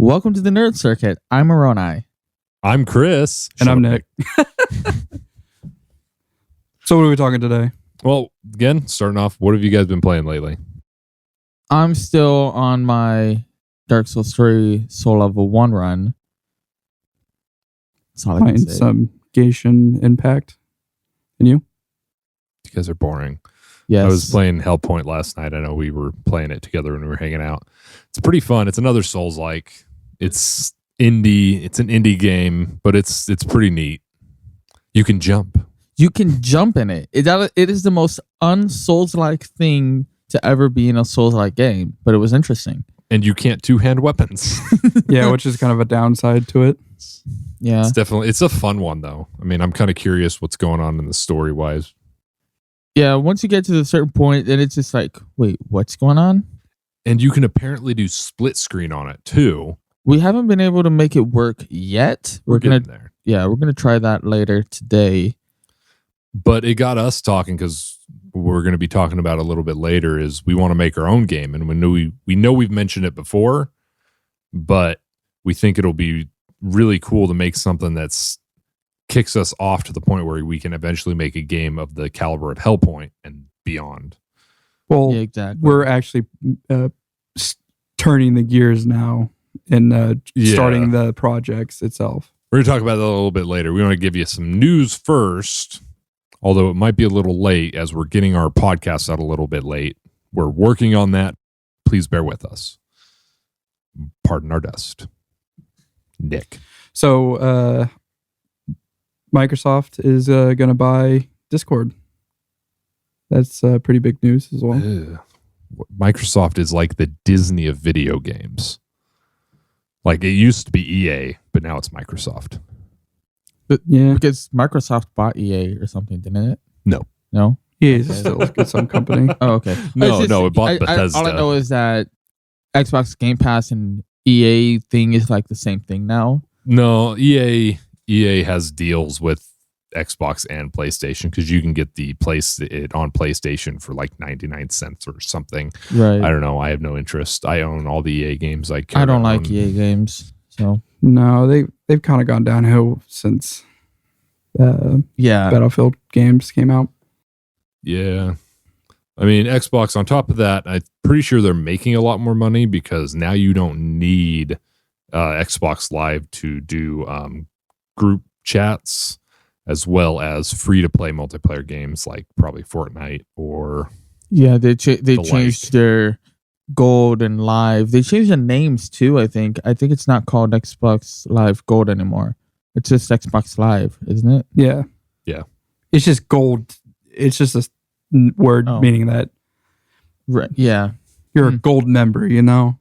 Welcome to the Nerd Circuit. I'm Moroni. I'm Chris. And I'm Nick. So what are we talking today? Well, again, starting off, what have you guys been playing lately? I'm still on my Dark Souls 3 Soul Level 1 run. That's all I can Find say. some Genshin Impact. And you? You guys are boring. Yes. I was playing Hellpoint last night. I know we were playing it together when we were hanging out. It's pretty fun. It's another Souls-like. It's indie. It's an indie game, but it's pretty neat. You can jump. You can jump in it. It is the most un-Souls-like thing to ever be in a Souls-like game, but it was interesting. And you can't two-hand weapons. Yeah, which is kind of a downside to it. Yeah. It's a fun one, though. I mean, I'm kind of curious what's going on in the story-wise. Yeah, once you get to a certain point, then it's just like, wait, what's going on? And you can apparently do split screen on it, too. We haven't been able to make it work yet. We're getting there. Yeah, we're going to try that later today. But it got us talking because we're going to be talking about a little bit later is we want to make our own game. And we know we've mentioned it before, but we think it'll be really cool to make something that's kicks us off to the point where we can eventually make a game of the caliber of Hellpoint and beyond. Well, Yeah, exactly. we're actually turning the gears now and starting the projects itself. We're going to talk about that a little bit later. We want to give you some news first, although it might be a little late as we're getting our podcast out a little bit late. We're working on that. Please bear with us. Pardon our dust. Nick. So Microsoft is going to buy Discord. That's pretty big news as well. Ugh. Microsoft is like the Disney of video games. Like it used to be EA, but now it's Microsoft. But, Yeah. because Microsoft bought EA or something, didn't it? No. No? Yeah, it's still some company. Oh, okay. No, it bought all Bethesda. I know is that Xbox Game Pass and EA thing is like the same thing now. No, EA has deals with Xbox and PlayStation because you can get it on PlayStation for like 99 cents or something. Right. I don't know. I have no interest. I own all the EA games. I don't like EA games. So No, they've kind of gone downhill since yeah. Battlefield games came out. Yeah. I mean, Xbox, on top of that, I'm pretty sure they're making a lot more money because now you don't need Xbox Live to do group chats as well as free-to-play multiplayer games like probably Fortnite or... Yeah, they changed their Gold and Live. They changed the names too, I think. I think it's not called Xbox Live Gold anymore. It's just Xbox Live, isn't it? Yeah. Yeah. It's just gold. It's just a word meaning that Right. Yeah. you're a gold member, you know?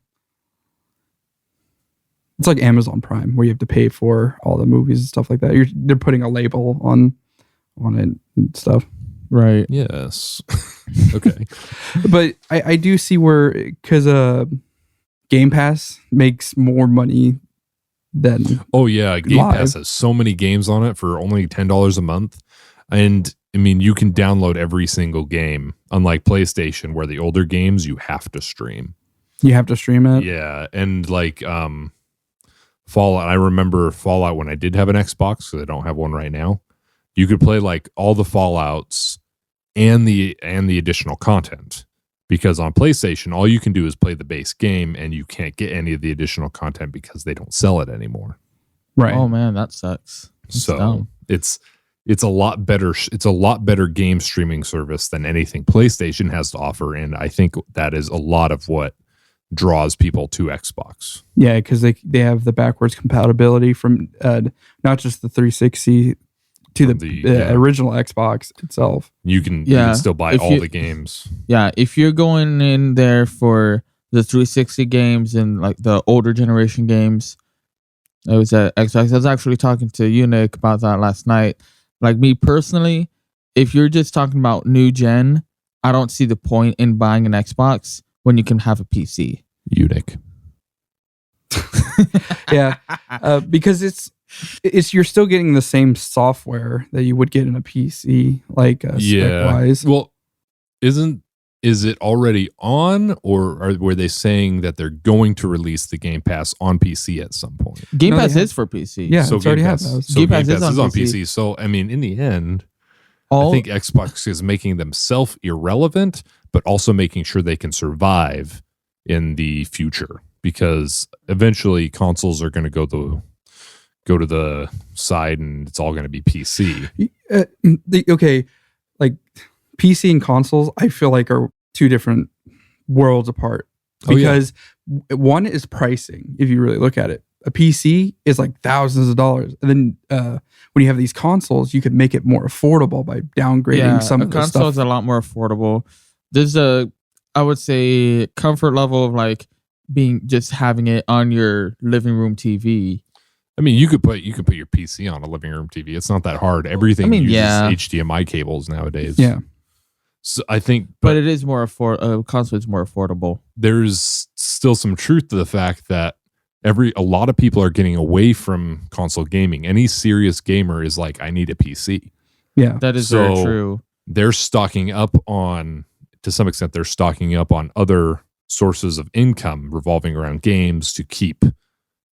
It's like Amazon Prime where you have to pay for all the movies and stuff like that. They're putting a label on it and stuff. Right. Yes. Okay. But I do see where, because Game Pass makes more money than... Oh, yeah. Game Live. Pass has so many games on it for only $10 a month. And, I mean, you can download every single game, unlike PlayStation, where the older games you have to stream. You have to stream it? Yeah. And, like, Fallout. I remember Fallout when I did have an Xbox, because I don't have one right now. You could play, like, all the Fallouts and the additional content. Because on PlayStation, all you can do is play the base game, and you can't get any of the additional content because they don't sell it anymore. Right. Oh man, that sucks. That's So dumb. it's a lot better. It's a lot better game streaming service than anything PlayStation has to offer, and I think that is a lot of what draws people to Xbox. Yeah, because they have the backwards compatibility from not just the 360 to the original Xbox itself. You can still buy If all you- the games. Yeah, if you're going in there for the 360 games and like the older generation games, it was at Xbox. I was actually talking to you, Nick, about that last night. Like me personally, if you're just talking about new gen, I don't see the point in buying an Xbox when you can have a PC. Unique. Yeah, because it's you're still getting the same software that you would get in a PC, like spec wise. Well, isn't is it already on, or were they saying that they're going to release the Game Pass on PC at some point? Game Pass is for PC. Yeah, so it's already Game had Pass, those. so Game Game Pass Pass is on PC. PC. So I mean, in the end, I think Xbox is making themselves irrelevant, but also making sure they can survive in the future, because eventually consoles are going to go to the side and it's all going to be PC. Okay, like PC and consoles, I feel like are two different worlds apart, because one is pricing. If you really look at it, a PC is like thousands of dollars, and then when you have these consoles, you can make it more affordable by downgrading some of the console stuff. is a lot more affordable. There's I would say, comfort level of like just having it on your living room TV. I mean, you could put your PC on a living room TV. It's not that hard. Everything uses HDMI cables nowadays. Yeah. So I think, but it is more console is more affordable. There's still some truth to the fact that a lot of people are getting away from console gaming. Any serious gamer is like, I need a PC. Yeah, that is very true. They're stocking up on, to some extent, other sources of income revolving around games to keep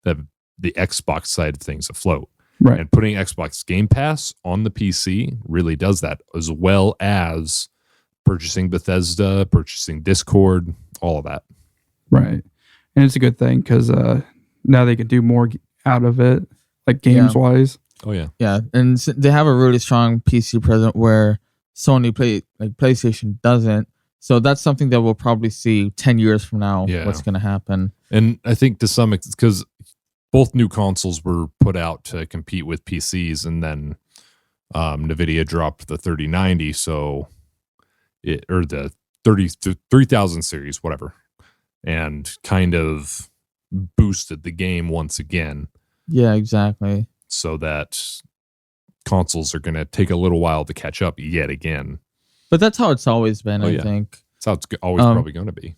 the Xbox side of things afloat. Right. And putting Xbox Game Pass on the PC really does that, as well as purchasing Bethesda, purchasing Discord, all of that. Right. And it's a good thing, because now they can do more out of it, like games wise. Oh yeah. Yeah. And they have a really strong PC presence where PlayStation doesn't. So that's something that we'll probably see 10 years from now. Yeah. What's going to happen. And I think to some extent, because both new consoles were put out to compete with PCs, and then NVIDIA dropped the 3090, or the 3000 series, whatever, and kind of boosted the game once again. Yeah, exactly. So that consoles are going to take a little while to catch up yet again. But that's how it's always been, I think. That's how it's always probably going to be.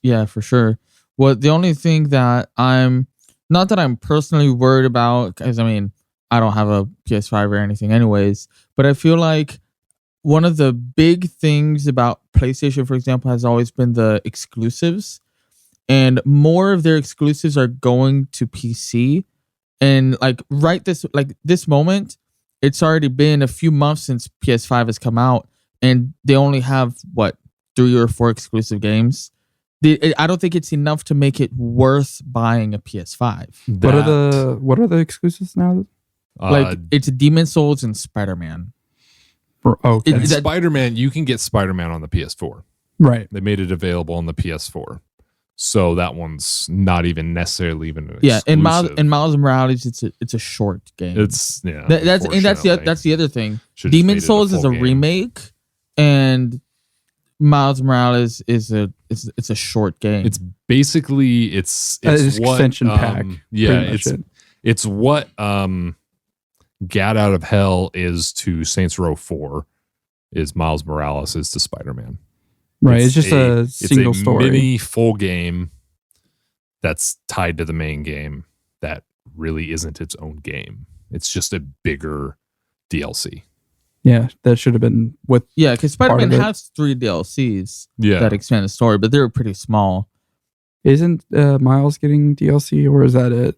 Yeah, for sure. Well, the only thing that I'm personally worried about, because I mean, I don't have a PS5 or anything anyways, but I feel like one of the big things about PlayStation, for example, has always been the exclusives, and more of their exclusives are going to PC. And like this moment, it's already been a few months since PS5 has come out, and they only have 3 or 4 exclusive games. I don't think it's enough to make it worth buying a PS5. What are the exclusives now? It's Demon's Souls and Spider-Man. Spider-Man, you can get Spider-Man on the PS4. Right. They made it available on the PS4. So that one's not even necessarily even an exclusive. and Miles Morales, it's a short game. That's that's the other thing. Demon's Souls is a remake, and Miles Morales is a short game. It's basically it's what extension pack. Yeah, it's what Gat Out of Hell is to Saints Row 4, is Miles Morales is to Spider-Man. Right, it's just a single story. Mini full game that's tied to the main game that really isn't its own game. It's just a bigger DLC. Yeah, that should have been with. Yeah, because Spider-Man has 3 DLCs that expand the story, but they're pretty small. Isn't Miles getting DLC, or is that it?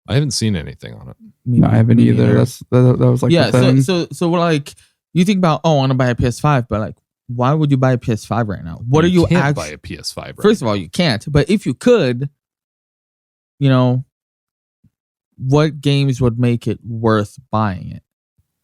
I haven't seen anything on it. No, I haven't either. That was like the thing. So like you think about, I want to buy a PS5, but like, why would you buy a PS5 right now? What are you can't buy a PS5 right First of all, you can't. But if you could, what games would make it worth buying it?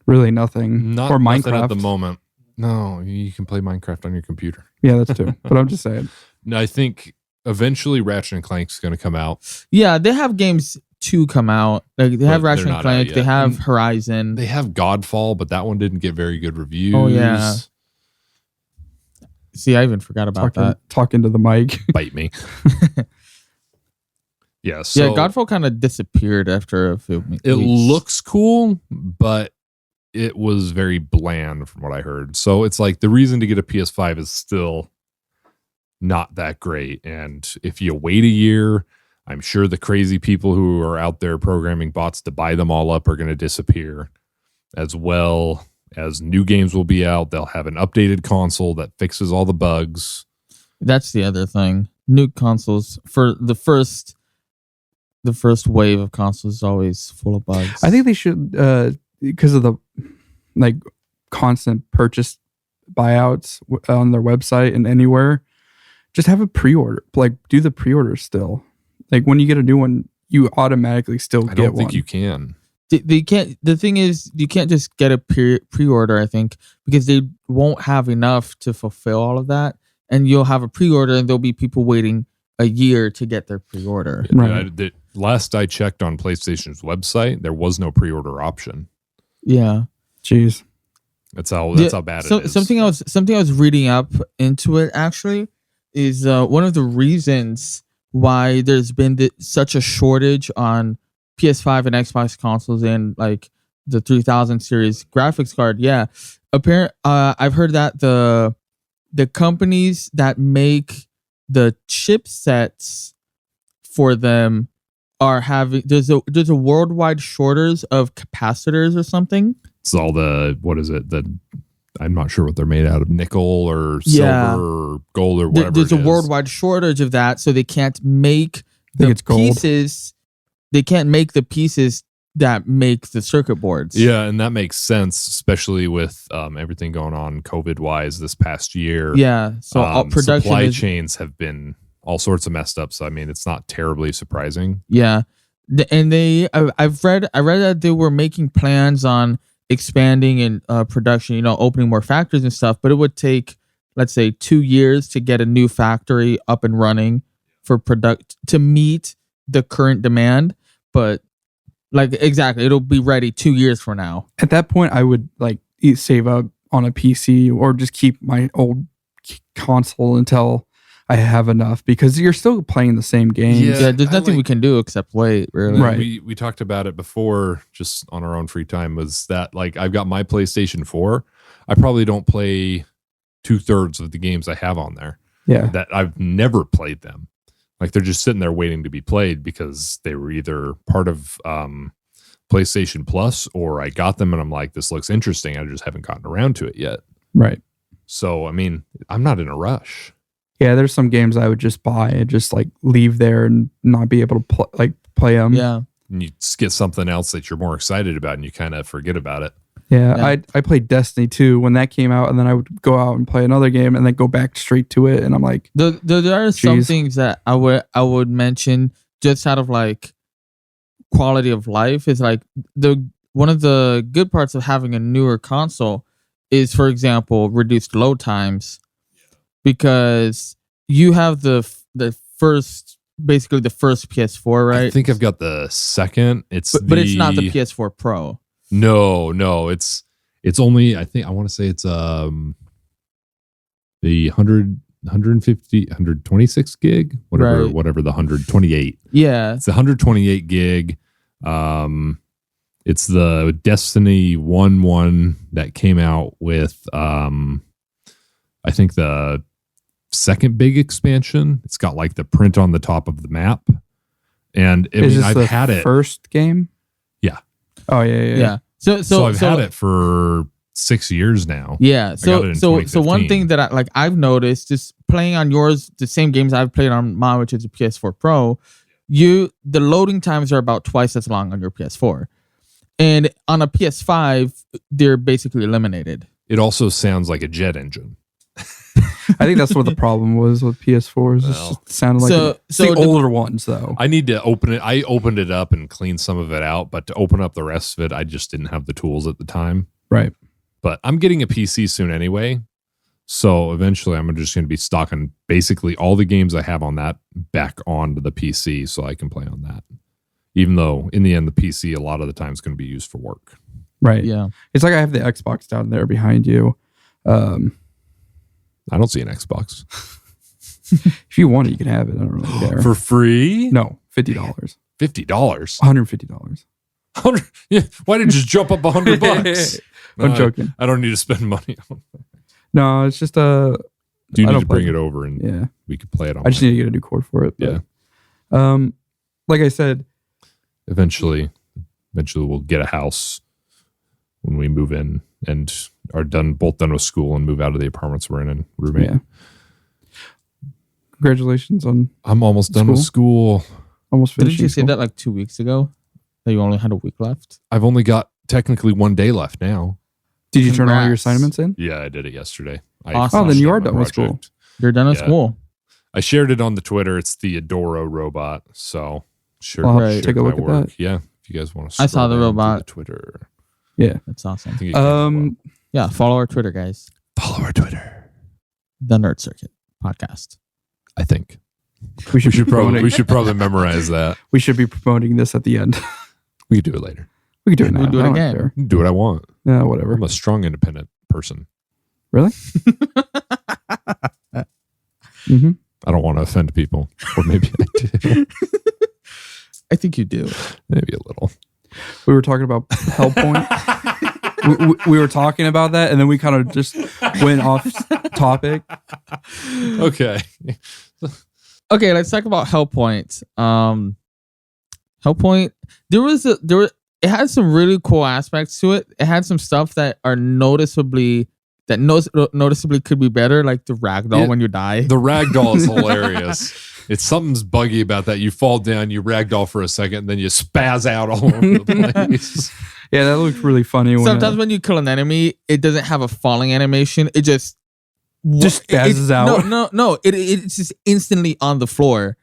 Really nothing. Not or Minecraft nothing at the moment. No, you can play Minecraft on your computer. Yeah, that's true. But I'm just saying. No, I think eventually Ratchet and Clank's going to come out. Yeah, they have games to come out. Like they have Ratchet and Clank. They have Horizon. They have Godfall, but that one didn't get very good reviews. Oh yeah. See, I even forgot about that. Talking to the mic. Bite me. Yeah. Godfall kind of disappeared after a few weeks. It looks cool, but it was very bland from what I heard. So it's like the reason to get a PS5 is still not that great. And if you wait a year, I'm sure the crazy people who are out there programming bots to buy them all up are going to disappear, as well as new games will be out, they'll have an updated console that fixes all the bugs. That's the other thing. New consoles for the first wave of consoles is always full of bugs. I think they should, because of the like constant purchase buyouts on their website and anywhere, just have a pre-order. Like, do the pre-order still. Like, when you get a new one, you automatically still get one. I don't think you can. They can't. The thing is, you can't just get a pre-order. I think because they won't have enough to fulfill all of that, and you'll have a pre-order, and there'll be people waiting a year to get their pre-order. Right. Last I checked on PlayStation's website, there was no pre-order option. Yeah. Jeez. That's how bad it is. Something I was reading up into it actually is one of the reasons why there's been such a shortage on PS5 and Xbox consoles and like the 3000 series graphics card. Yeah, I've heard that the companies that make the chipsets for them are having there's a worldwide shortage of capacitors or something. It's all I'm not sure what they're made out of, nickel or silver or gold or whatever. There's a worldwide shortage of that, so they can't make the pieces. They can't make the pieces that make the circuit boards. Yeah, and that makes sense, especially with everything going on COVID-wise this past year. Yeah, so all production supply chains have been all sorts of messed up. So I mean, it's not terribly surprising. Yeah, and I read that they were making plans on expanding in production, opening more factories and stuff, but it would take, let's say, 2 years to get a new factory up and running for to meet the current demand. But like, exactly, it'll be ready 2 years from now. At that point, I would like save up on a PC or just keep my old console until I have enough, because you're still playing the same games. Yeah, there's nothing we can do except wait, really. Right. We talked about it before, just on our own free time, was that like I've got my PlayStation 4. I probably don't play 2/3 of the games I have on there. Yeah. That I've never played them. Like, they're just sitting there waiting to be played because they were either part of PlayStation Plus, or I got them and I'm like, this looks interesting. I just haven't gotten around to it yet. Right. So, I mean, I'm not in a rush. Yeah, there's some games I would just buy and just like leave there and not be able to play them. Yeah. And you just get something else that you're more excited about and you kind of forget about it. Yeah. I played Destiny 2 when that came out, and then I would go out and play another game and then go back straight to it. And I'm like, there are some things that I would mention just out of like quality of life is like one of the good parts of having a newer console is, for example, reduced load times, because you have the first PS4, right? I think I've got the second. But it's not the PS4 Pro. No, it's only, I want to say it's the 126 gig, whatever the 128. Yeah, it's the 128 gig. It's the Destiny 1 that came out with I think the second big expansion. It's got like the print on the top of the map, and I've had it first game. Yeah. Oh yeah. So I've had it for 6 years now. Yeah. So one thing that I've noticed just playing on yours, the same games I've played on mine, which is a PS4 Pro, the loading times are about twice as long on your PS4, and on a PS5 they're basically eliminated. It also sounds like a jet engine. I think that's what the problem was with PS4s. It just sounded like the older ones, though. I need to open it. I opened it up and cleaned some of it out, but to open up the rest of it, I just didn't have the tools at the time. Right. But I'm getting a PC soon anyway, so eventually I'm just going to be stocking basically all the games I have on that back onto the PC so I can play on that. Even though in the end, the PC a lot of the time is going to be used for work. Right. Yeah. It's like I have the Xbox down there behind you. I don't see an Xbox. If you want it, you can have it. I don't really care. For free? No, $50. $50? $150. Yeah. Why didn't you just jump up $100? I'm joking. I don't need to spend money on it. No, it's just Do you need to bring it over and yeah, we could play it on? I just need to get a new cord for it. But, yeah. Like I said, eventually we'll get a house when we move in and are both done with school and move out of the apartments we're in and roommate. Yeah. Congratulations on. I'm almost done with school. Almost finished. Didn't you say that like 2 weeks ago? That you only had a week left? I've only got technically 1 day left now. Did you turn all your Congrats. assignments in? Yeah, I did it yesterday. Awesome. Oh, then you are my done with school. project. You're done with Yeah. school. I shared it on the Twitter. It's the Adoro robot. So sure, I'll Right. take a look at that. Yeah, if you guys want to. I saw the robot. The Twitter. Yeah. That's awesome. I think it came up. Yeah, follow our Twitter, guys. Follow our Twitter. The Nerd Circuit podcast. I think We should, we should probably memorize that. We should be promoting this at the end. We can do it later. We can do it now. We'll do it I don't again. care. Do what I want. Yeah, whatever. I'm a strong, independent person. Really? Mm-hmm. I don't want to offend people, or maybe I do. I think you do. Maybe a little. We were talking about Hellpoint. we were talking about that, and then we kind of just went off topic. Okay. Okay, let's talk about Hellpoint. Hellpoint, it had some really cool aspects to it. It had some stuff that are noticeably could be better, like the ragdoll when you die. The ragdoll is hilarious. It's something's buggy about that. You fall down, you ragdoll for a second, and then you spaz out all over the place. Yeah, that looked really funny. Sometimes when you kill an enemy, it doesn't have a falling animation. It just spazzes out. No. It's just instantly on the floor.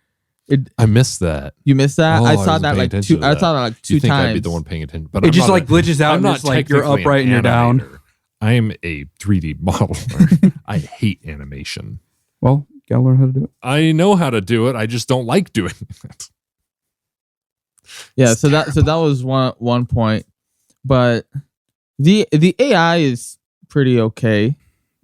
I missed that. You missed that? Oh, I I saw wasn't that paying like attention two. to I that. saw that like two You think times. I'd be the one paying attention, but it I'm just not like glitches out, I'm and not it's like you're technically upright and you're an down. animator. I am a 3D modeler. I hate animation. Well, gotta learn how to do it. I know how to do it. I just don't like doing it. Yeah, so that was one point, but the AI is pretty okay.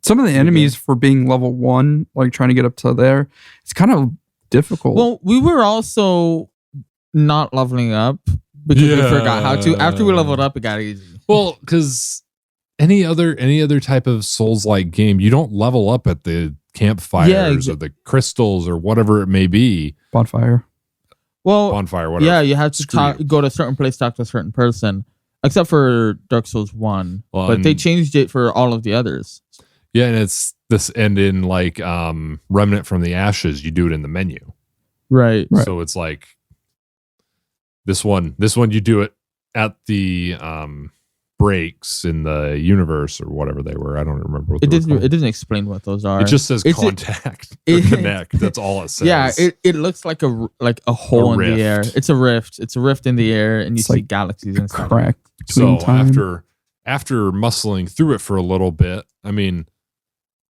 Some of the enemies for being level 1, like trying to get up to there, it's kind of difficult. Well, we were also not leveling up because we forgot how to. After we leveled up, it got easy. Well, because any other type of Souls-like game, you don't level up at the campfires or the crystals or whatever it may be. Bonfire. Well, Bonfire, whatever. yeah, you have to go to a certain place, talk to a certain person, except for Dark Souls 1. Well, but they changed it for all of the others. Yeah, and it's this, and in like Remnant from the Ashes, you do it in the menu. Right. So it's like this one you do it at the breaks in the universe or whatever they were. I don't remember what It they were doesn't. called. It doesn't explain what those are. It just says It's contact or connect. That's all it says. Yeah, it looks like a hole in the air. rift. It's a rift. It's a rift in the air, and you It's see like galaxies and stuff. Crack So between time. after muscling through it for a little bit, I mean,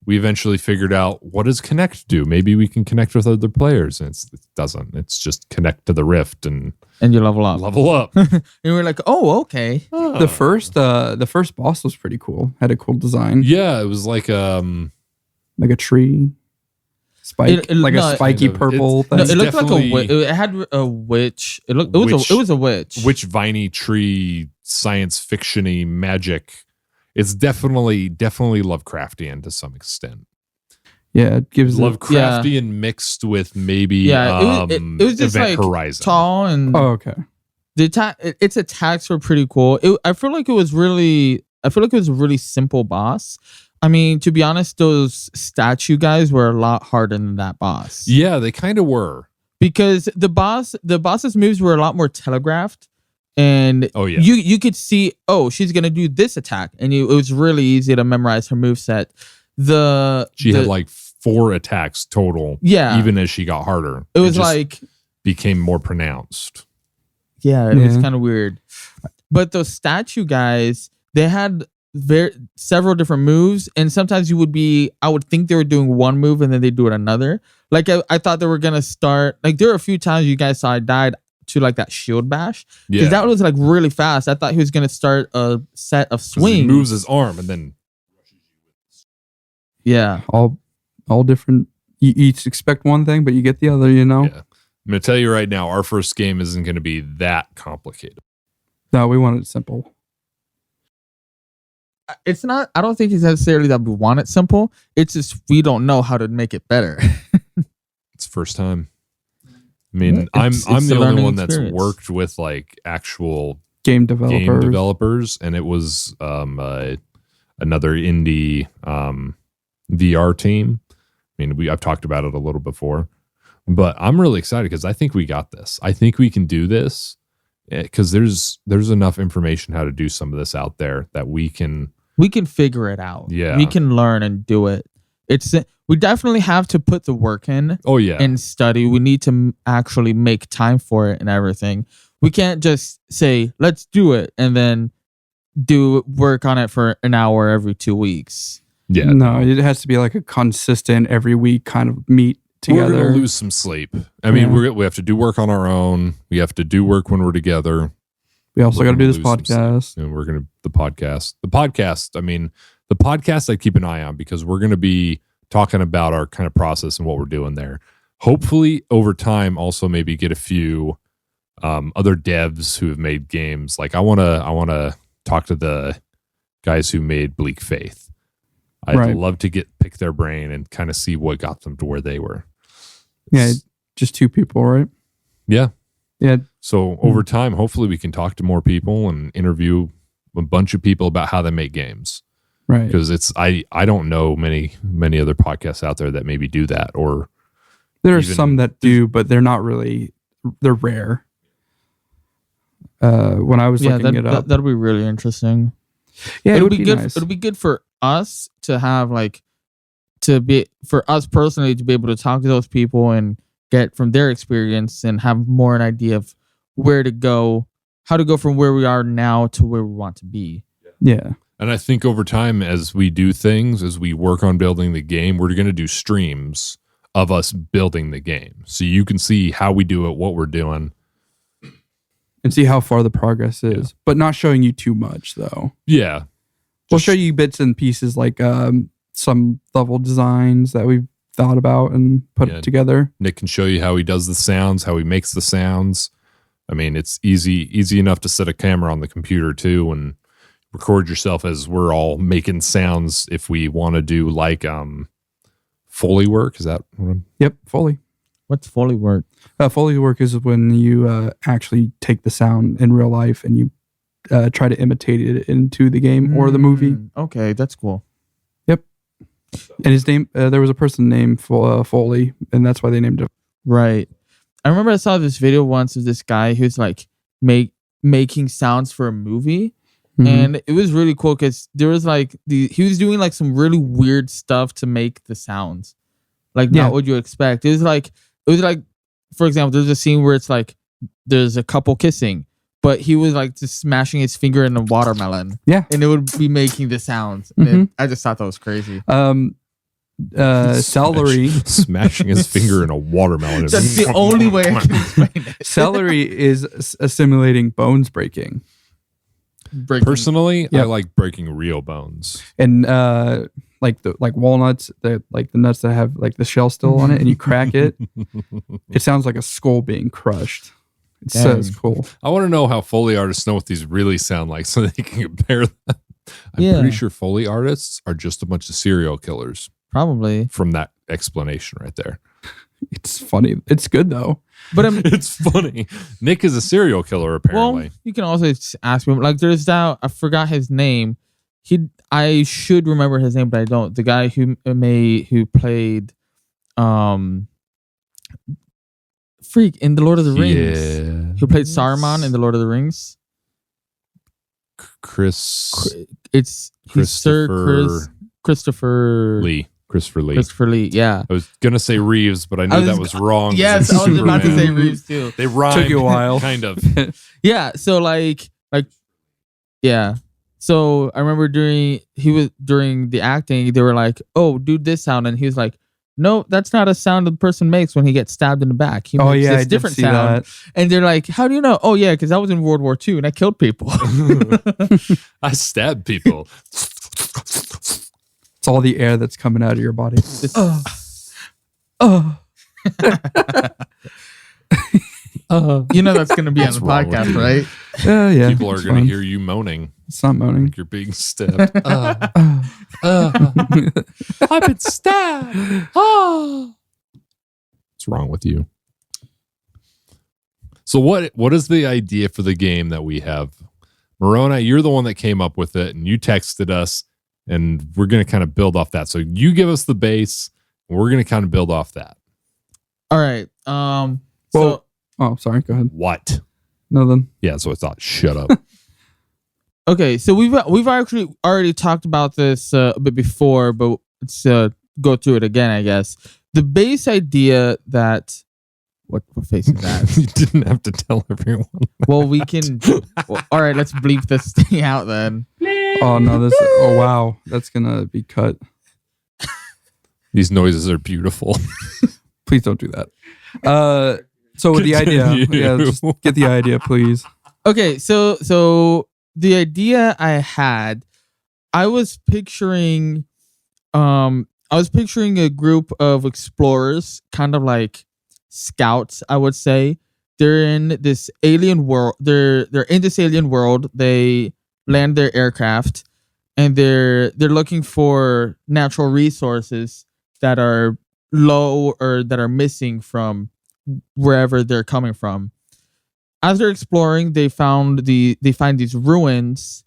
we eventually figured out, what does connect do? Maybe we can connect with other players. And it doesn't. It's just connect to the rift and And you level up. level up. And we're like, oh, okay. The first boss was pretty cool. Had a cool design, Yeah, it was like like a tree spike, like a spiky kind of- purple it's- thing. No, It's it looked like definitely- it had a witch. It was a witch. witch viney tree science fiction-y magic. It's definitely Lovecraftian to some extent. Yeah, it gives it. Lovecraftian mixed with maybe it was just Event like Horizon. tall and Oh, okay. its attacks were pretty cool. I feel like it was a really simple boss. I mean, to be honest, those statue guys were a lot harder than that boss. Yeah, they kind of were. Because the boss's moves were a lot more telegraphed, and Oh yeah. you could see, oh, she's gonna do this attack, and it was really easy to memorize her moveset. She had like 4 attacks total. Yeah. Even as she got harder. it was just like became more pronounced. yeah, it was Yeah. kind of weird. But those statue guys, they had several different moves, and sometimes I would think they were doing one move and then they do it another. Like I thought they were gonna start. Like there were a few times you guys saw I died to like that shield bash because Yeah. that was like really fast. I thought he was gonna start a set of 'Cause swings. He moves his arm and then Yeah, All different. You each expect one thing, but you get the other. You know. Yeah. I'm gonna tell you right now, our first game isn't gonna be that complicated. No, we want it simple. it's not. I don't think it's necessarily that we want it simple. It's just we don't know how to make it better. It's first time. I mean, Yeah, I'm it's the only learning one that's experience. worked with like actual Game developers. game developers, and it was another indie VR team. I mean, I've talked about it a little before, but I'm really excited because I think we got this. I think we can do this because there's enough information how to do some of this out there that we can figure it out. Yeah, we can learn and do it. We definitely have to put the work in. Oh yeah, and study. We need to actually make time for it and everything. We can't just say let's do it and then do work on it for an hour every 2 weeks. Yeah, no, it has to be like a consistent every week kind of meet together. We're gonna lose some sleep. I mean, we have to do work on our own. We have to do work when we're together. We also got to do this podcast, and the podcast. I mean, the podcast I keep an eye on because we're gonna be talking about our kind of process and what we're doing there. Hopefully, over time, also maybe get a few other devs who have made games. Like I wanna talk to the guys who made Bleak Faith. I'd love to pick their brain and kind of see what got them to where they were. Yeah, just 2 people, right? Yeah. Yeah. So over time, hopefully we can talk to more people and interview a bunch of people about how they make games. Right. Because I don't know many other podcasts out there that maybe do that, or there are some that do, but they're not really, they're rare. When I was looking it up, that'll be really interesting. Yeah, it'll be good. Nice. It'll be good for us to have for us personally to be able to talk to those people and get from their experience and have more an idea of where to go, how to go from where we are now to where we want to be. Yeah. And I think over time, as we do things, as we work on building the game, we're going to do streams of us building the game. So you can see how we do it, what we're doing. And see how far the progress is, but not showing you too much, though. Yeah. We'll show you bits and pieces like some level designs that we've thought about and put it together. Nick can show you how he does the sounds, how he makes the sounds. I mean, it's easy enough to set a camera on the computer, too, and record yourself as we're all making sounds if we want to do like Foley Work. Is that what I'm... Yep, Foley. What's Foley Work? Foley Work is when you actually take the sound in real life and you try to imitate it into the game or the movie. Okay, that's cool. Yep. And his name, there was a person named Foley, and that's why they named it. Right. I remember I saw this video once of this guy who's like making sounds for a movie. Mm-hmm. And it was really cool because there was like he was doing like some really weird stuff to make the sounds. Like not what you expect. It was like, for example, there's a scene where it's like there's a couple kissing, but he was like just smashing his finger in a watermelon. Yeah. And it would be making the sounds. And I just thought that was crazy. Celery. Smashing his finger in a watermelon. That's the only way I can explain it. Celery is assimilating bones breaking. Personally, I like breaking real bones. And like walnuts, like the nuts that have like the shell still on it, and you crack it. It sounds like a skull being crushed. It's cool. I want to know how Foley artists know what these really sound like so they can compare them. I'm pretty sure Foley artists are just a bunch of serial killers. Probably. From that explanation right there. It's funny. It's good though. But it's funny. Nick is a serial killer, apparently. Well, you can also ask him. Like, there's that. I forgot his name. I should remember his name, but I don't. The guy who played, Freak in the Lord of the Rings. Yeah. Who played Saruman in the Lord of the Rings? It's Sir Christopher Lee. Christopher Lee. Yeah. I was gonna say Reeves, but I knew that was wrong. Yes, I was about to say Reeves too. They rhymed. Took you a while, kind of. Yeah. So yeah. So I remember during the acting, they were like, "Oh, do this sound," and he was like, "No, that's not a sound the person makes when he gets stabbed in the back. He makes this different sound." That. And they're like, "How do you know?" "Oh yeah, because I was in World War II and I killed people. I stabbed people." It's all the air that's coming out of your body. You know that's going to be on the podcast, right? Yeah. People are going to hear you moaning. It's not moaning. Like you're being stabbed. I've been stabbed. What's wrong with you? So what is the idea for the game that we have? Moroni, you're the one that came up with it, and you texted us, and we're going to kind of build off that. So you give us the base, and we're going to kind of build off that. All right. Well, sorry. Go ahead. What? Nothing. Yeah, so I thought, shut up. Okay, so we've actually already talked about this a bit before, but let's go through it again, I guess. The base idea that what face is that? You didn't have to tell everyone. Well, we can. All right, let's bleep this thing out then. Oh no! Oh wow! That's gonna be cut. These noises are beautiful. Please don't do that. So the idea, just get the idea, please. Okay, so the idea I had, I was picturing a group of explorers, kind of like scouts, I would say. They're in this alien world. They're in this alien world. They land their aircraft, and they're looking for natural resources that are low or that are missing from wherever they're coming from. As they're exploring, they find these ruins,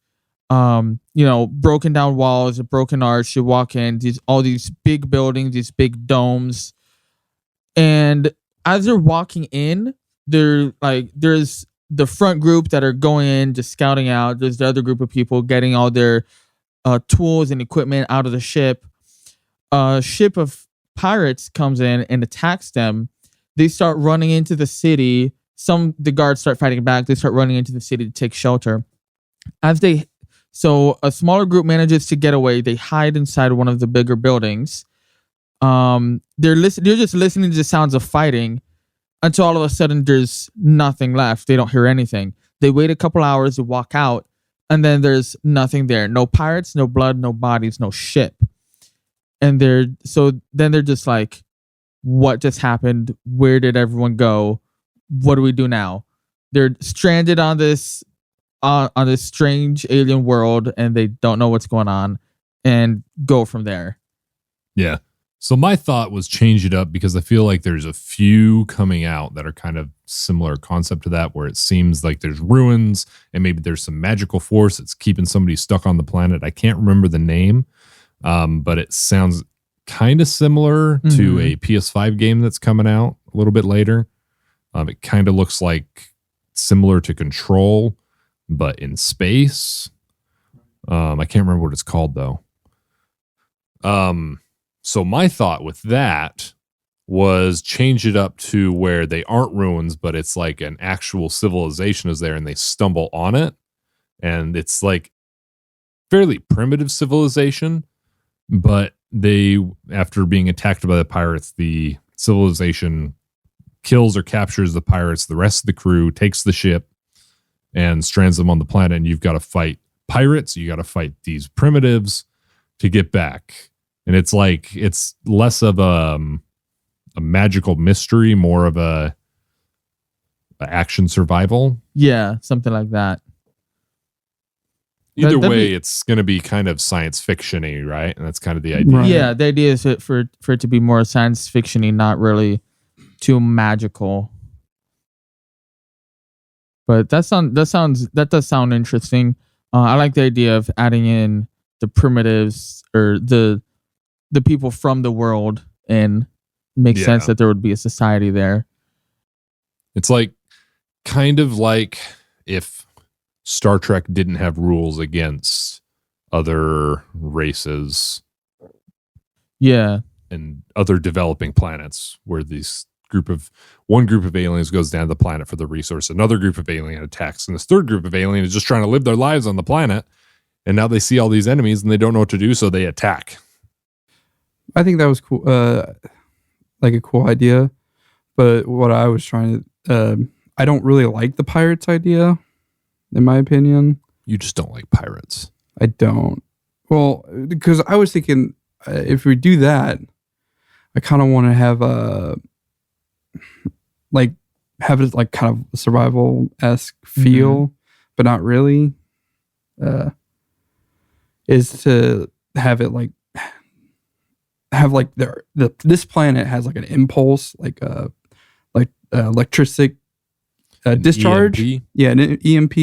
broken down walls, a broken arch. You walk in, all these big buildings, these big domes, and as they're walking in, there's the front group that are going in, just scouting out. There's the other group of people getting all their tools and equipment out of the ship. A ship of pirates comes in and attacks them. They start running into the city. The guards start fighting back. They start running into the city to take shelter. So a smaller group manages to get away. They hide inside one of the bigger buildings. They're just listening to the sounds of fighting until all of a sudden there's nothing left. They don't hear anything. They wait a couple hours to walk out, and then there's nothing there. No pirates, no blood, no bodies, no ship. And they're just like, what just happened? Where did everyone go? What do we do now? They're stranded on this strange alien world, and they don't know what's going on, and go from there. Yeah. So my thought was change it up, because I feel like there's a few coming out that are kind of similar concept to that, where it seems like there's ruins and maybe there's some magical force that's keeping somebody stuck on the planet. I can't remember the name, but it sounds kind of similar to a PS5 game that's coming out a little bit later. It kind of looks like similar to Control, but in space. I can't remember what it's called though. So my thought with that was change it up to where they aren't ruins, but it's like an actual civilization is there, and they stumble on it. And it's like fairly primitive civilization, but after being attacked by the pirates, the civilization kills or captures the pirates. The rest of the crew takes the ship and strands them on the planet. And you've got to fight pirates. You got to fight these primitives to get back. And it's like, it's less of a magical mystery, more of a action survival. Yeah, something like that. Either way, it's going to be kind of science fiction-y, right? And that's kind of the idea. Right. Yeah, the idea is for it to be more science fiction-y, not really too magical. But that does sound interesting. I like the idea of adding in the primitives or the people from the world, and makes sense that there would be a society there. It's like kind of like if Star Trek didn't have rules against other races. Yeah. And other developing planets, where one group of aliens goes down to the planet for the resource, another group of alien attacks, and this third group of alien is just trying to live their lives on the planet, and now they see all these enemies and they don't know what to do, so they attack. I think that was cool, like a cool idea. But what I was trying to, I don't really like the pirates idea, in my opinion. You just don't like pirates. I don't. Well, because I was thinking, if we do that, I kind of want to have it like kind of a survival-esque feel, but not really. Is to have it like this planet has like an impulse, like electric discharge. EMP? Yeah, an EMP,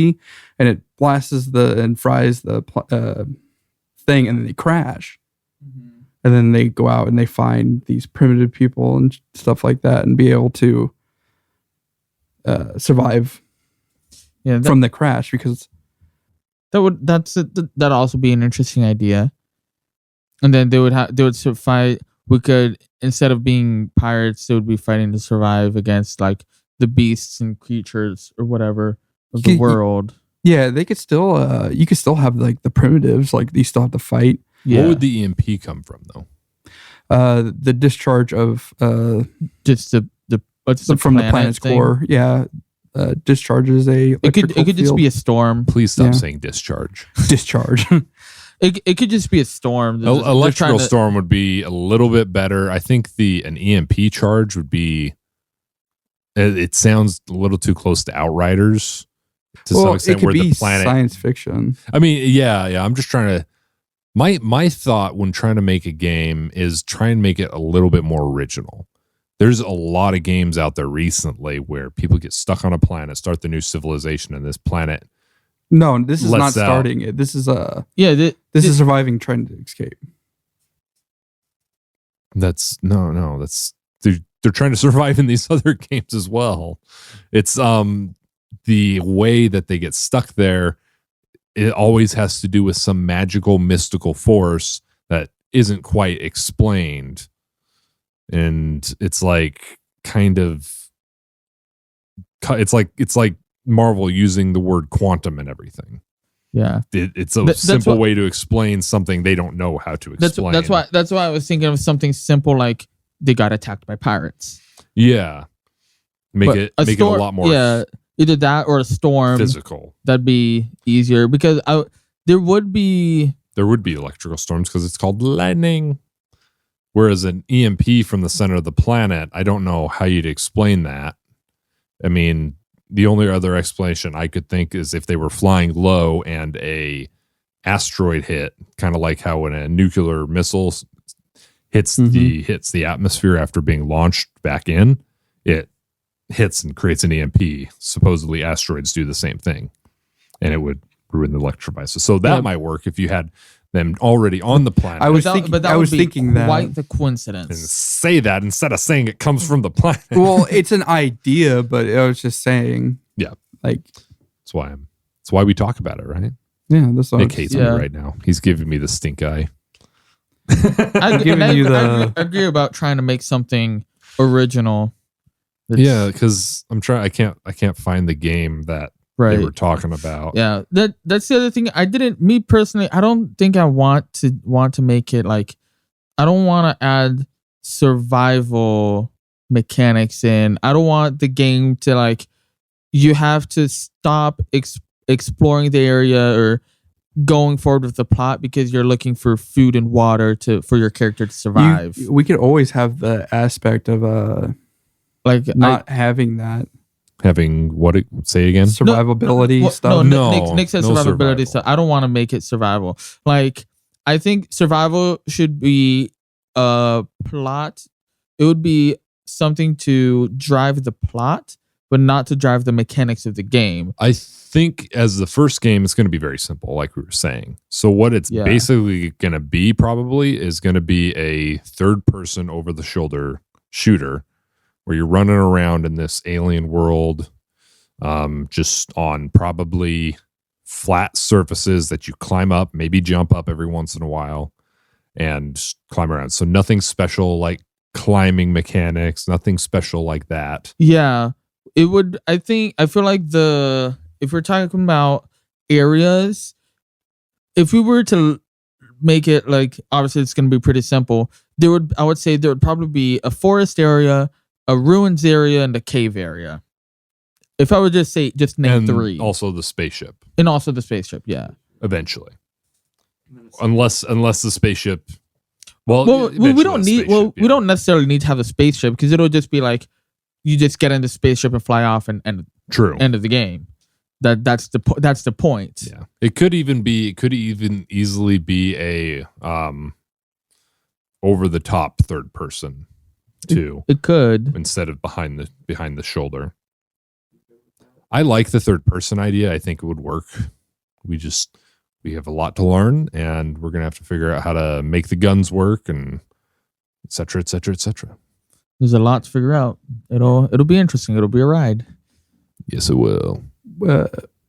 and it blasts and fries the thing, and then they crash. And then they go out and they find these primitive people and stuff like that, and be able to survive from the crash, because that'd also be an interesting idea. And then they would fight. We could, instead of being pirates, they would be fighting to survive against like the beasts and creatures or whatever of the world. Yeah, they could still you could still have like the primitives, like you still have to fight. Yeah. What would the EMP come from though? The discharge of just from the planet's core. Yeah. Discharges a it could just be a storm. Please stop saying discharge. Discharge. It could just be a storm. Electrical storm would be a little bit better. I think an EMP charge would be. It sounds a little too close to Outriders to some extent. It could where be the planet, science fiction. I mean, yeah. I'm just trying to. My thought when trying to make a game is try and make it a little bit more original. There's a lot of games out there recently where people get stuck on a planet, start the new civilization, and this planet. No, this is not starting it. This is this is surviving, trying to escape. That's no. That's they're trying to survive in these other games as well. It's the way that they get stuck there. It always has to do with some magical, mystical force that isn't quite explained. And it's like it's like Marvel using the word quantum and everything. Yeah. It's a simple way to explain something they don't know how to explain. That's why I was thinking of something simple like they got attacked by pirates. Yeah. Make it a lot more. Yeah. Either that or a storm. Physical. That'd be easier because there would be electrical storms because it's called lightning. Whereas an EMP from the center of the planet, I don't know how you'd explain that. I mean, the only other explanation I could think is if they were flying low and a asteroid hit, kind of like how when a nuclear missile hits the atmosphere after being launched back in, it hits and creates an EMP. Supposedly asteroids do the same thing, and it would ruin the electric devices. So that might work if you had them already on the planet. I was thinking that quite the coincidence. And say that instead of saying it comes from the planet. Well, it's an idea, but I was just saying. Yeah, like that's why we talk about it, right? Yeah, that's Nick hates me right now. He's giving me the stink eye. I agree about trying to make something original. Yeah, because I can't find the game that they were talking about. Yeah, that's the other thing. Me personally, I don't think I want to make it like, I don't want to add survival mechanics in. I don't want the game to like, you have to stop exploring the area or going forward with the plot because you're looking for food and water for your character to survive. We could always have the aspect of having that. Having what? Say again? Survivability stuff. Nick said survivability stuff. I don't want to make it survival. Like, I think survival should be a plot. It would be something to drive the plot, but not to drive the mechanics of the game. I think as the first game, it's going to be very simple, like we were saying. So what it's basically going to be probably is going to be a third-person over-the-shoulder shooter where you're running around in this alien world, just on probably flat surfaces that you climb up, maybe jump up every once in a while, and climb around. So nothing special like climbing mechanics, nothing special like that. Yeah, it would. I feel like if we're talking about areas, if we were to make it like, obviously it's going to be pretty simple. I would say there would probably be a forest area, a ruins area, and a cave area. If I would just name three. Also the spaceship. And also the spaceship, yeah. Eventually. Unless the spaceship. We don't necessarily need to have a spaceship because it'll just be like you just get in the spaceship and fly off and true. End of the game. That's the point. Yeah. It could even easily be a over the top third person too. It could, instead of behind the shoulder. I like the third person idea. I think it would work. We we have a lot to learn, and we're gonna have to figure out how to make the guns work, and et cetera, et cetera, et cetera. There's a lot to figure out. It'll be interesting. It'll be a ride. Yes, it will.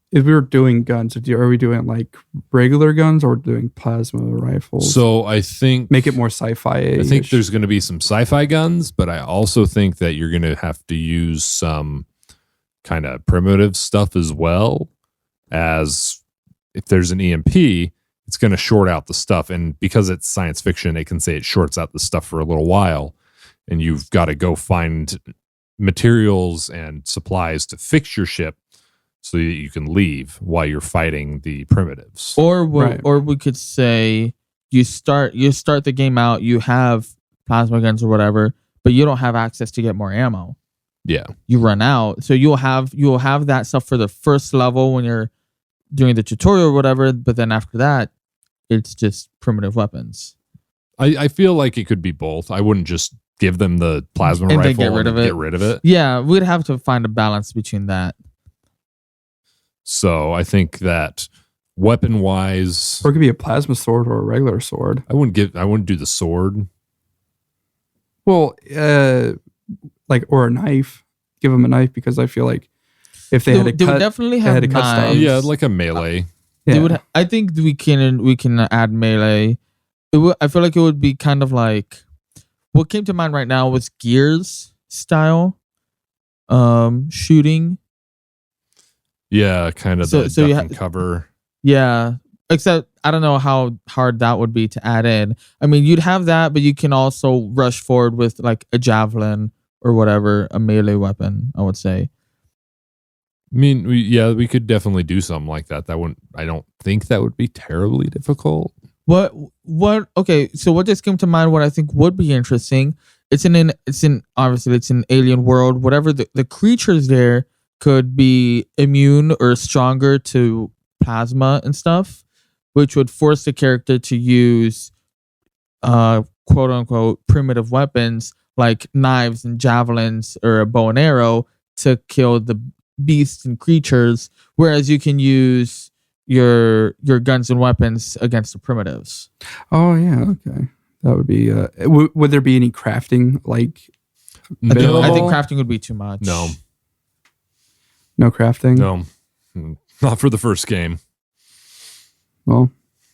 If we were doing guns, are we doing like regular guns or doing plasma rifles? So I think make it more sci-fi. I think there's going to be some sci-fi guns, but I also think that you're going to have to use some kind of primitive stuff as well. As if there's an EMP, it's going to short out the stuff, and because it's science fiction, it can say it shorts out the stuff for a little while, and you've got to go find materials and supplies to fix your ship so that you can leave while you're fighting the primitives. Or we could say you start the game out, you have plasma guns or whatever, but you don't have access to get more ammo. Yeah. You run out. So you'll have that stuff for the first level when you're doing the tutorial or whatever, but then after that, it's just primitive weapons. I feel like it could be both. I wouldn't just give them the plasma rifle and get rid of it. Yeah, we'd have to find a balance between that. So I think that weapon-wise, or it could be a plasma sword or a regular sword. I wouldn't do the sword. Well, or a knife. Give them a knife, because I feel like if they would definitely have knives. Stuff. Yeah, like a melee. Yeah. I think we can add melee. I feel like it would be kind of like what came to mind right now was Gears style shooting. Yeah, kind of the duck and cover. Yeah, except I don't know how hard that would be to add in. I mean, you'd have that, but you can also rush forward with like a javelin or whatever, a melee weapon, I would say. I mean, we could definitely do something like that. I don't think that would be terribly difficult. Okay, so what just came to mind, what I think would be interesting, obviously it's an alien world, whatever the creatures there could be immune or stronger to plasma and stuff, which would force the character to use quote unquote primitive weapons like knives and javelins or a bow and arrow to kill the beasts and creatures, whereas you can use your guns and weapons against the primitives. Oh yeah, okay. That would be would there be any crafting like I think crafting would be too much. No crafting? No. Not for the first game. Well,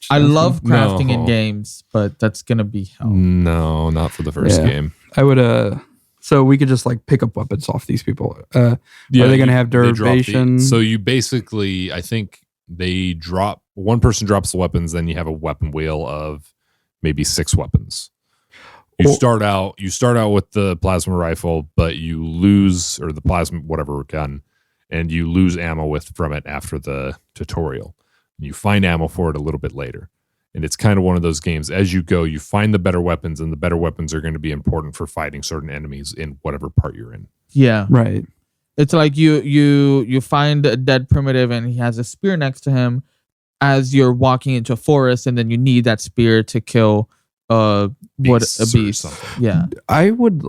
I love crafting in games, but that's going to be hell. No, not for the first game. I would so we could just like pick up weapons off these people. Are they going to have derivation? So you basically, I think they drop, one person drops the weapons, then you have a weapon wheel of maybe 6 weapons. You start out with the plasma rifle, but you lose, or the plasma whatever gun, and you lose ammo from it after the tutorial. You find ammo for it a little bit later. And it's kind of one of those games. As you go, you find the better weapons, and the better weapons are going to be important for fighting certain enemies in whatever part you're in. Yeah. Right. It's like you find a dead primitive and he has a spear next to him as you're walking into a forest, and then you need that spear to kill a beast. Yeah. I would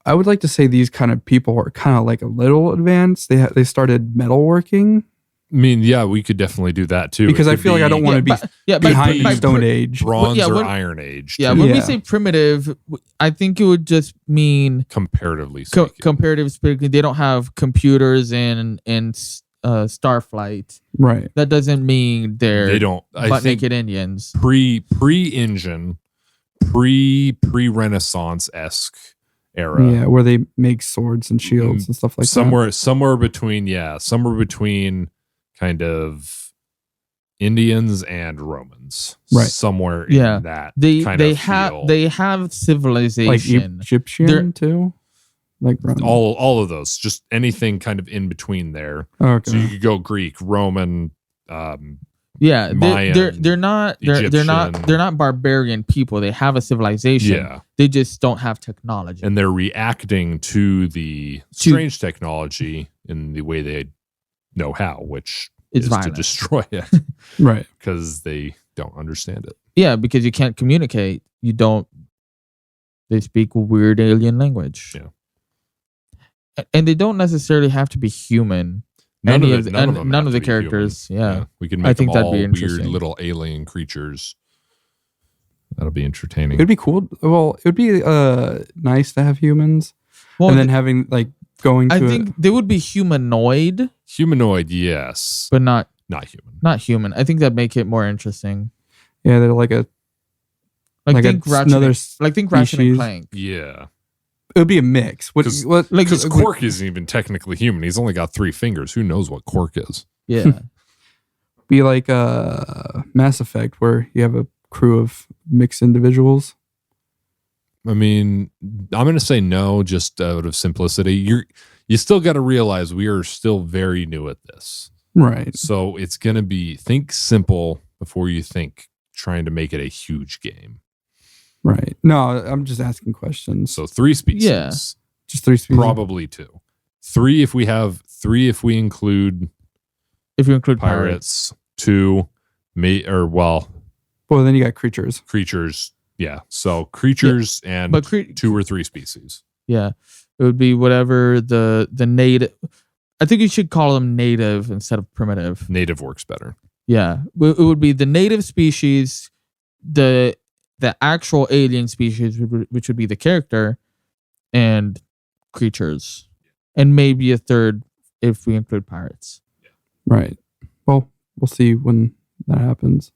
like to say these kind of people are kind of like a little advanced. They started metalworking. I mean, yeah, we could definitely do that too. Because I feel like I don't want to be behind Stone Age. Bronze or Iron Age. Yeah, when we say primitive, I think it would just mean comparatively speaking. Comparatively speaking, they don't have computers and Starflight. Right. That doesn't mean they don't butt naked Indians. Pre-engine, pre-Renaissance-esque era. Yeah, where they make swords and shields and stuff like that. Somewhere between kind of Indians and Romans, right? Somewhere in that they have civilization, like Egyptian too, like all of those, just anything kind of in between there. Okay. So you could go Greek, Roman, Mayan, they're not barbarian people. They have a civilization. Yeah. They just don't have technology, and they're reacting to the strange technology in the way they know how, which is violent. To destroy it. Right. Because they don't understand it. Yeah, because you can't communicate. They speak weird alien language. Yeah. And they don't necessarily have to be human. None any of of it, the, none of them none have of to the be human. characters. Yeah. We can I make think them that'd all be weird interesting. little alien creatures. That'll be entertaining. It'd be cool. Well, it would be nice to have humans, Well, and then having like going to. I think they would be humanoid, Humanoid, yes, but not not human. human. I think that'd make it more interesting. yeah, they're like a. Like think Ratchet, another think Ratchet and species. Clank. Yeah, It would be a mix. What? Like because Quark isn't even technically human. He's only got 3 fingers. Who knows what Quark is? Yeah. Be like Mass Effect, where you have a crew of mixed individuals. I mean, I'm going to say no, just out of simplicity. You still got to realize we are still very new at this, Right. so it's going to be think simple before you think trying to make it a huge game. Right. No, I'm just asking questions. So 3 species. Yeah. Just 3 species. Probably 2. 3 if we have 3 if we include If you include pirates. 2 Well, then you got creatures. creatures. Yeah. So creatures and but 2 or 3 species. yeah, it would be whatever the native. I think you should call them native instead of primitive. Native works better. Yeah, it would be the native species, the actual alien species, which would be the character, and creatures, and maybe a third if we include pirates. Right. Well, we'll see when that happens,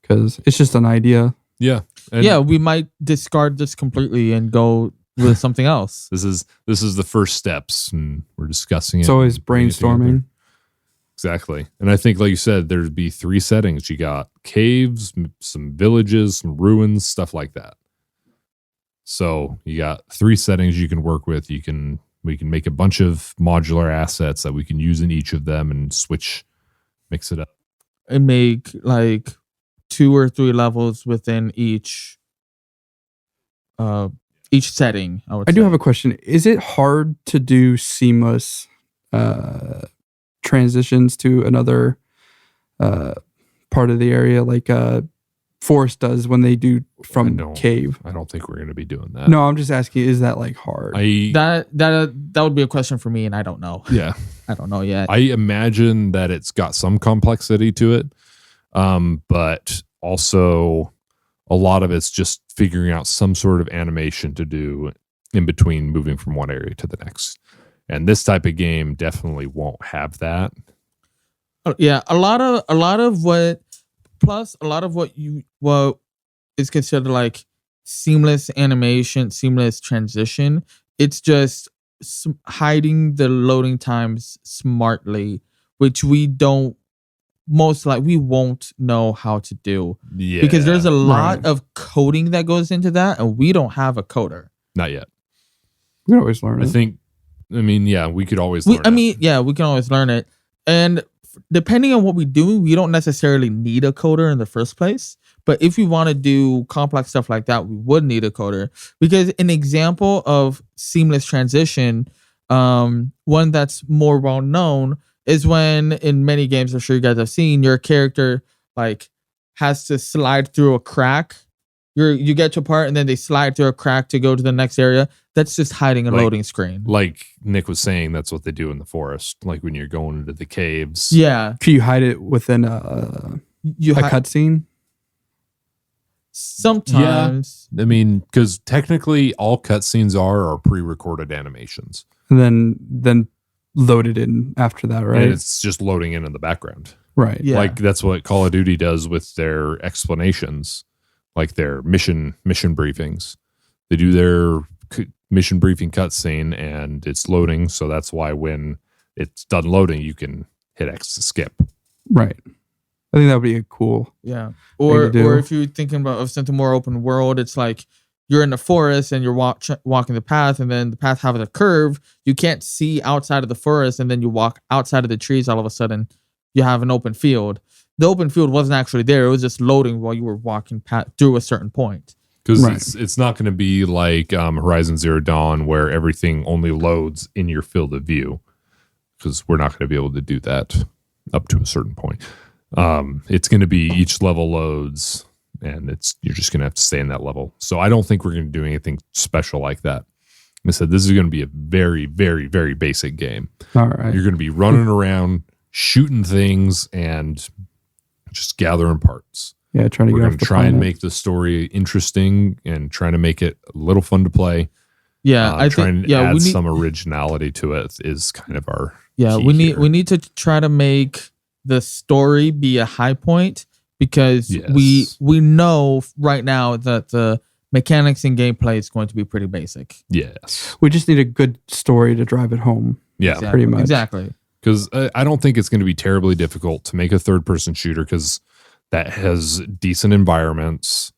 because it's just an idea. Yeah. And Yeah, we might discard this completely and go with something else. This is the first steps, and we're discussing it. It's always and putting it together. brainstorming. Exactly. And I think, like you said, there'd be 3 settings. You got caves, some villages, some ruins, stuff like that. So you got 3 settings you can work with. We can make a bunch of modular assets that we can use in each of them and mix it up. And make like 2 or 3 levels within each setting. I do have a question. Is it hard to do seamless transitions to another part of the area like Forest does when they do from cave? I don't think we're going to be doing that. No, I'm just asking, is that like hard? That would be a question for me, and I don't know. Yeah. I don't know yet. I imagine that it's got some complexity to it, but also a lot of it's just figuring out some sort of animation to do in between moving from one area to the next. And this type of game definitely won't have that. Yeah, a lot of what is considered like seamless animation, seamless transition. It's just hiding the loading times smartly, which we won't know how to do. Yeah. Because there's a lot of coding that goes into that, and we don't have a coder. Not yet. We can always learn it. We could always learn it. We can always learn it. And depending on what we do, we don't necessarily need a coder in the first place. But if we want to do complex stuff like that, we would need a coder. Because an example of seamless transition, one that's more well known, is when in many games I'm sure you guys have seen, your character like has to slide through a crack. You get to a part and then they slide through a crack to go to the next area. That's just hiding a loading screen. Like Nick was saying, that's what they do in the forest. Like when you're going into the caves. Yeah. Can you hide it within a cutscene? Sometimes. Yeah. I mean, because technically all cutscenes are pre-recorded animations. And then loaded in after that, right? And it's just loading in the background. Right. Yeah. Like that's what Call of Duty does with their explanations, like their mission briefings. They do their mission briefing cutscene and it's loading. So that's why when it's done loading, you can hit X to skip. Right. I think that would be a cool. Yeah. Or if you're thinking of something more open world, it's like you're in the forest and you're walking the path, and then the path has a curve. You can't see outside of the forest, and then you walk outside of the trees. All of a sudden, you have an open field. The open field wasn't actually there. It was just loading while you were walking through a certain point. Because it's not going to be like Horizon Zero Dawn where everything only loads in your field of view, because we're not going to be able to do that up to a certain point. It's going to be each level loads, and you're just going to have to stay in that level. So I don't think we're going to do anything special like that. I said, this is going to be a very, very, very basic game. All right. You're going to be running around, shooting things, and just gathering parts. Yeah, trying to We're get going off to the try planet. and make the story interesting and trying to make it a little fun to play. Yeah, I trying think to add we need some originality to it is kind of our yeah key we need here. we need to try to make the story be a high point, because Yes. we know right now that the mechanics and gameplay is going to be pretty basic. Yes. We just need a good story to drive it home. Yeah. Exactly. pretty much. Exactly. Because I don't think it's going to be terribly difficult to make a third-person shooter because that has decent environments.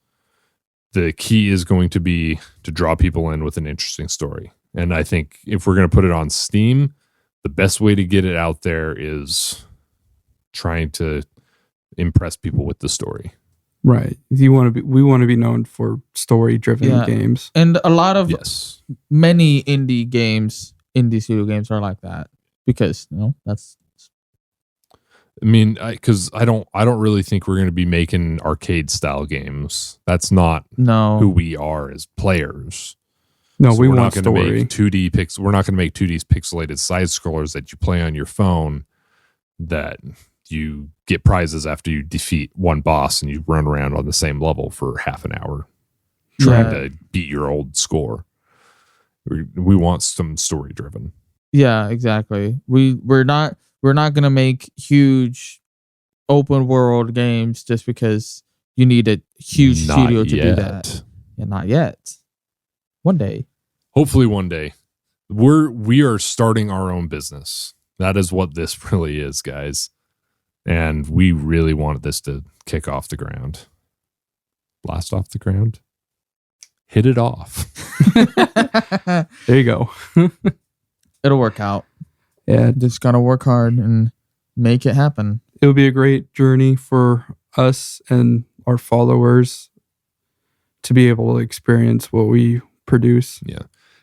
The key is going to be to draw people in with an interesting story. And I think if we're going to put it on Steam, the best way to get it out there is trying to impress people with the story. Right. We want to be known for story-driven Yeah. games. And a lot of Yes. many indie studio games are like that, because that's I mean, because I don't really think we're going to be making arcade style games. That's not no who we are as players. No, So we we're want not going to story. make 2D We're not going to make 2D pixelated side scrollers that you play on your phone that you get prizes after you defeat one boss and you run around on the same level for half an hour trying Yeah. to beat your old score. We want some story driven. Yeah, exactly. We're not gonna make huge open world games just because you need a huge studio to do that. Yeah, not yet. One day. Hopefully one day. We are starting our own business. That is what this really is, guys. And we really wanted this to kick off the ground. Blast off the ground. Hit it off. There you go. It'll work out. Yeah, Just gotta work hard and make it happen. it would be a great journey for us and our followers to be able to experience what we produce. Yeah.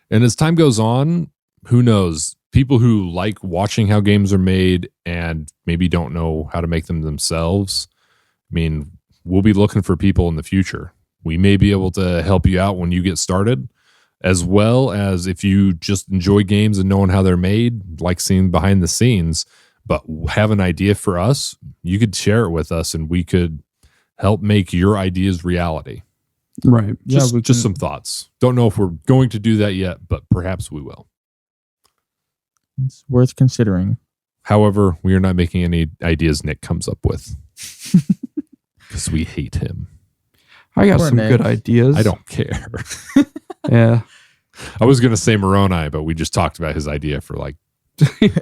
And as time goes on, who knows? People who like watching how games are made and maybe don't know how to make them themselves. I mean, we'll be looking for people in the future. We may be able to help you out when you get started, as well as if you just enjoy games and knowing how they're made, like seeing behind the scenes, but have an idea for us, you could share it with us and we could help make your ideas reality. Right. Just, we just can- some thoughts. Don't know if we're going to do that yet, but perhaps we will. It's worth considering. However, we are not making any ideas Nick comes up with because we hate him. I got Poor some Nick. good ideas. I don't care. Yeah. I was going to say Moroni, but we just talked about his idea for like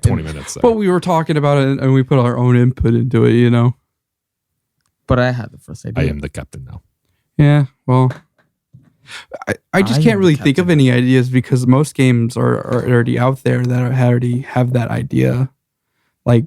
20 minutes. But we were talking about it and we put our own input into it, you know? But I had the first idea. I am the captain now. Yeah. Well, I just I can't am really the think of captain. any ideas because most games are already out there that already have that idea. Like,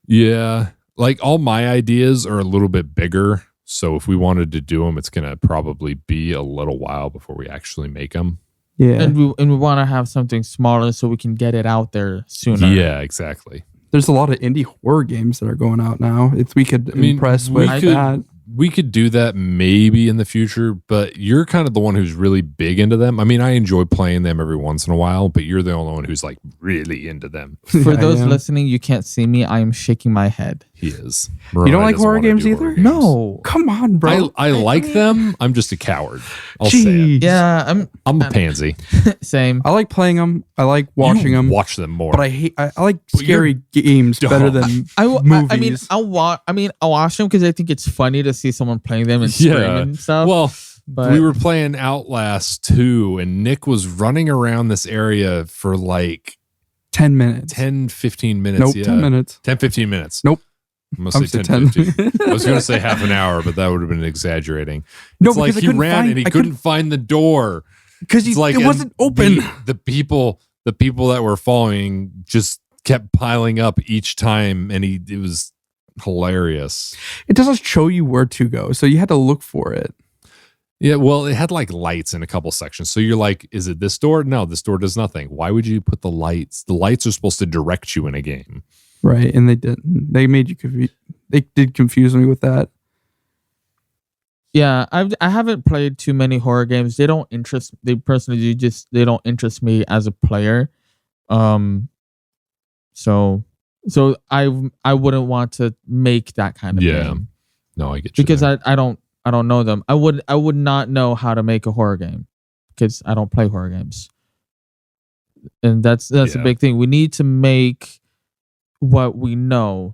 Yeah. Like all my ideas are a little bit bigger. So if we wanted to do them, it's going to probably be a little while before we actually make them. yeah. And we want to have something smaller so we can get it out there sooner. Yeah, exactly. There's a lot of indie horror games that are going out now. We could impress we with could- that. We could do that maybe in the future, but you're kind of the one who's really big into them. I mean, I enjoy playing them every once in a while, but you're the only one who's like really into them. For Yeah, those yeah. listening, you can't see me. I am shaking my head. He is. You don't like doesn't horror wanna games do either? horror games. No. Come on, bro. I like mean- them. I'm just a coward. I'll say it. Jeez. Yeah, I'm a pansy. same. I like playing them. I like watching You them. Watch them more. But I like But scary games dumb. better than I mean, movies. I'll watch them because I think it's funny to see someone playing them and Yeah. screaming and stuff. Well, but we were playing Outlast 2, and Nick was running around this area for like 10 minutes. 10, 15 minutes. Nope, Yeah. 10 minutes. 10, 15 minutes. Nope. I'm going to I'm say saying 10, 15. I was going to say half an hour, but that would have been exaggerating. No, It's like because I he couldn't ran find- and he I couldn't find the door. Because It's like it wasn't open. The people that were following just kept piling up each time, and it was hilarious. It doesn't show you where to go, so you had to look for it. Yeah, well, it had like lights in a couple sections. So you're like, is it this door? No, this door does nothing. Why would you put the lights? The lights are supposed to direct you in a game. Right, and they didn't. They made you confused. They did confuse me with that. Yeah, I haven't played too many horror games. They don't interest. They personally they don't interest me as a player. So I wouldn't want to make that kind of game. No, I get you. Because I don't know them. I would not know how to make a horror game because I don't play horror games. And that's a big thing. We need to make what we know.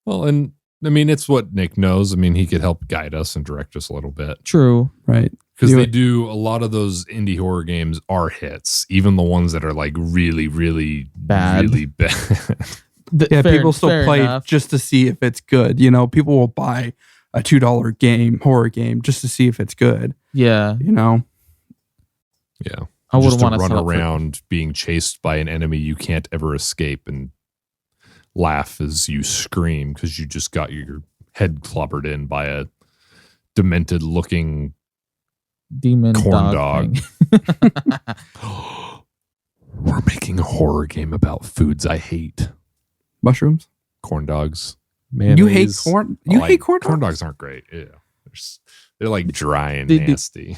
Well, and I mean, it's what Nick knows. I mean, he could help guide us and direct us a little bit. True. Right. Because they do a lot of those indie horror games are hits, even the ones that are like really, really bad. Really bad. People still play enough. just to see if it's good. People will buy a $2 horror game just to see if it's good. Yeah. Yeah. I wouldn't just to want to run around being chased by an enemy you can't ever escape and laugh as you scream because you just got your head clobbered in by a demented looking demon corn dog. thing. We're making a horror game about foods I hate. Mushrooms? Corn dogs. You hate corn? You hate corn dogs? Corn dogs aren't great. Yeah. They're like dry and nasty.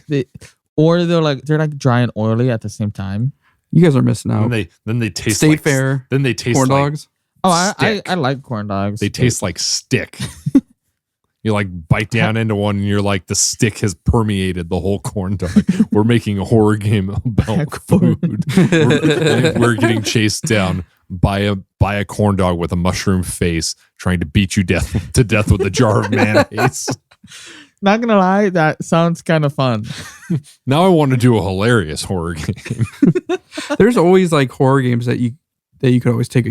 Or they're like dry and oily at the same time. You guys are missing out. Then they taste State like Fair. Then they taste corn like dogs. Oh, I like corn dogs. They taste like stick. You like bite down into one and you're like the stick has permeated the whole corn dog. We're making a horror game about food. We're getting chased down by a corn dog with a mushroom face trying to beat you to death with a jar of mayonnaise. Not gonna lie, that sounds kind of fun. Now I want to do a hilarious horror game. There's always like horror games that you could always take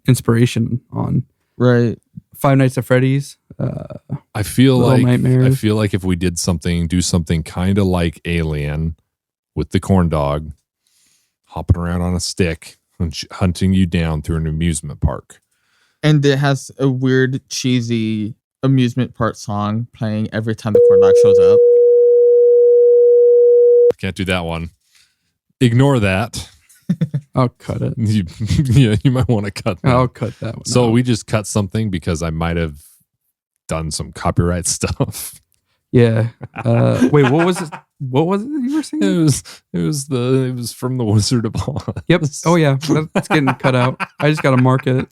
inspiration on. Right. Five Nights at Freddy's. I feel Nightmares. like if we do something kind of like Alien with the corn dog hopping around on a stick and hunting you down through an amusement park. And it has a weird, cheesy amusement park song playing every time the corn dog shows up. Can't do that one. Ignore that. I'll cut it. You might want to cut that. I'll cut that one. So we just cut something because I might have done some copyright stuff. Yeah. Wait, what was it? What was it you were saying? It was from the Wizard of Oz. Yep. Oh yeah, that's getting cut out. I just got to mark it.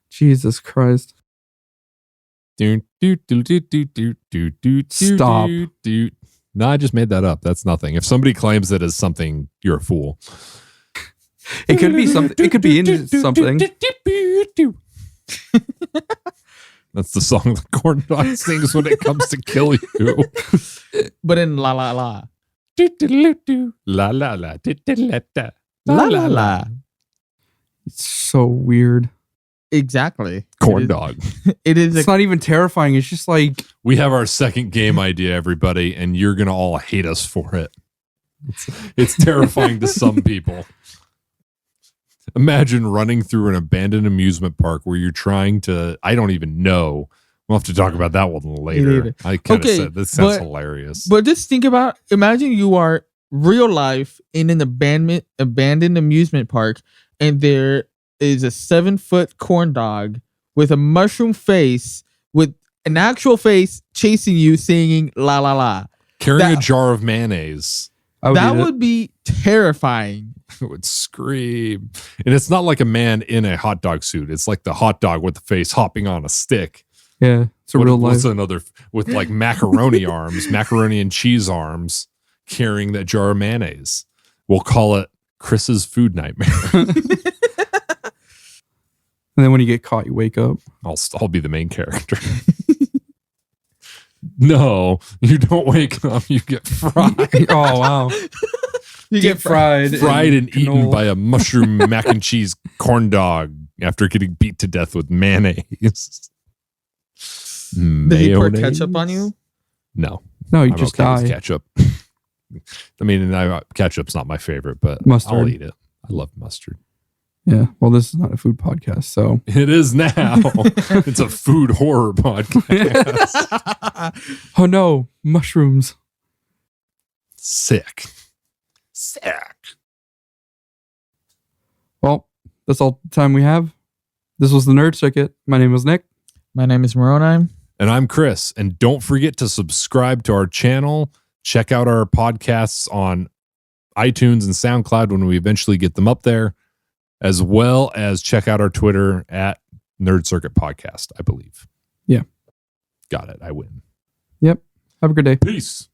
Jesus Christ. Stop. No, I just made that up. That's nothing. If somebody claims it as something, you're a fool. It could be something. It could be into something. That's the song the corn dog sings when it comes to kill you. But in la la la. La la la. La la la. It's so weird. Exactly. Corn dog. It is. It's not even terrifying. It's just like we have our second game idea, everybody, and you're gonna all hate us for it. It's terrifying to some people. Imagine running through an abandoned amusement park where you're trying to. I don't even know. We'll have to talk about that one later. I kind of said this sounds hilarious. But just think about. Imagine you are real life in an abandoned amusement park, and there is a 7-foot corn dog with a mushroom face with an actual face chasing you singing la la la. Carrying a jar of mayonnaise. That would be terrifying. It would scream. And it's not like a man in a hot dog suit. It's like the hot dog with the face hopping on a stick. Yeah, it's a real life. What's another with like macaroni arms, macaroni and cheese arms, carrying that jar of mayonnaise. We'll call it Chris's Food Nightmare. And then when you get caught, you wake up. I'll be the main character. No, you don't wake up. You get fried. Oh, wow. You get fried and eaten by a mushroom mac and cheese corn dog after getting beat to death with mayonnaise. Did he pour ketchup on you? No. No, you just die. Ketchup. I mean, ketchup's not my favorite, but mustard. I'll eat it. I love mustard. Yeah. Well, this is not a food podcast, so. It is now. It's a food horror podcast. Oh, no. Mushrooms. Sick. Well, that's all the time we have. This was the Nerd Circuit. My name was Nick. My name is Moroni. And I'm Chris. And don't forget to subscribe to our channel. Check out our podcasts on iTunes and SoundCloud when we eventually get them up there, as well as check out our Twitter at Nerd Circuit Podcast, I believe. Yeah. Got it. I win. Yep. Have a good day. Peace.